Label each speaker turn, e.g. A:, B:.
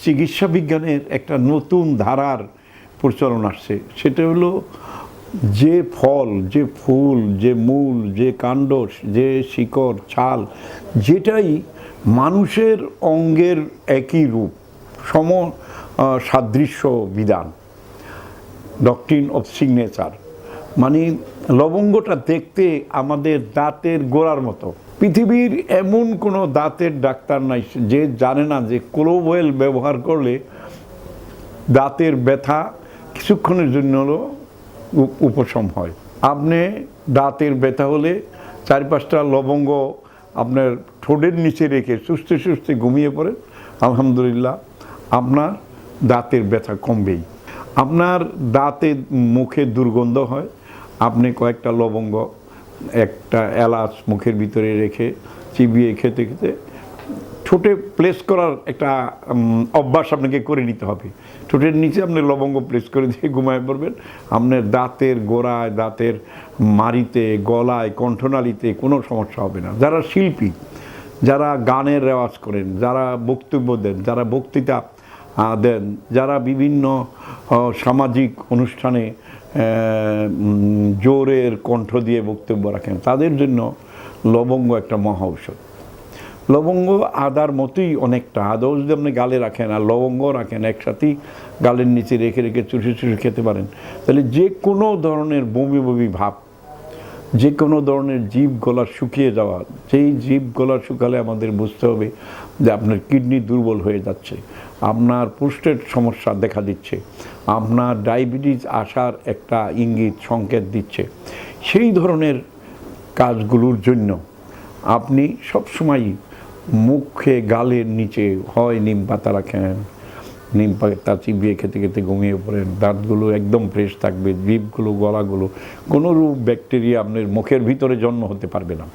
A: চিকিৎসা বিজ্ঞানের একটা নতুন ধারার প্রচলন আসছে। সেটা হলো যে ফল, যে ফুল, যে মূল, যে কাণ্ড, যে শিকড়, ছাল, যেটাই মানুষের অঙ্গের একই রূপ, সাদৃশ্য বিধান, ডক্ট্রিন অফ সিগনেচার। মানে লবঙ্গটা দেখতে আমাদের দাঁতের গোড়ার মতো। পৃথিবীর এমন কোনো দাঁতের ডাক্তার নাই যে জানে না যে ক্লোভ অয়েল ব্যবহার করলে দাঁতের ব্যথা কিছুক্ষণের জন্য হলো উপশম হয়। আপনি দাঁতের ব্যথা হলে 4-5টা লবঙ্গ আপনার ঠোঁটের নিচে রেখে সুস্থে সুস্থে ঘুমিয়ে পড়েন, আলহামদুলিল্লাহ আপনার দাঁতের ব্যথা কমবেই। আপনার দাঁতে মুখে দুর্গন্ধ হয়, আপনি কয়েকটা লবঙ্গ, একটা এলাচ মুখের ভিতরে রেখে চিবিয়ে খেতে খেতে ঠোঁটে প্লেস করার একটা অভ্যাস আপনাকে করে নিতে হবে। ঠোঁটের নিচে আপনি লবঙ্গ প্লেস করে দিয়ে ঘুমায় পড়বেন, আপনার দাঁতের গোড়ায়, দাঁতের মাড়িতে, গলায়, কণ্ঠনালীতে কোনো সমস্যা হবে না। যারা শিল্পী, যারা গানের রেওয়াজ করেন, যারা বক্তব্য দেন, যারা বক্তৃতা দেন, যারা বিভিন্ন সামাজিক অনুষ্ঠানে জোরের কণ্ঠ দিয়ে বক্তব্য রাখেন, তাদের জন্য লবঙ্গ একটা মহা ঔষধ। লবঙ্গ আদার মতোই অনেকটা, আদাও যদি আপনি গালে রাখেন আর লবঙ্গ রাখেন একসাথেই গালের নিচে রেখে রেখে চুষে চুষে খেতে পারেন, তাহলে যে কোনো ধরনের বমি বমি ভাব, যে কোনো ধরনের জিভ গলা শুকিয়ে যাওয়া, যেই জিভ গলা শুকালে আমাদের বুঝতে হবে যে আপনার কিডনি দুর্বল হয়ে যাচ্ছে, আপনার প্রোস্টেট সমস্যা দেখা দিচ্ছে, আপনার ডায়াবেটিস আসার একটা ইঙ্গিত সংকেত দিচ্ছে, সেই ধরনের কাজগুলোর জন্য আপনি সবসময়ই মুখে গালের নিচে হয় নিম পাতা রাখেন, নিম পাতা চিবিয়ে খেতে খেতে ঘুমিয়ে পড়েন, দাঁতগুলো একদম ফ্রেশ থাকবে, জিভগুলো, গলাগুলো, কোনোরূপ ব্যাকটেরিয়া আপনার মুখের ভিতরে জন্ম হতে পারবে না।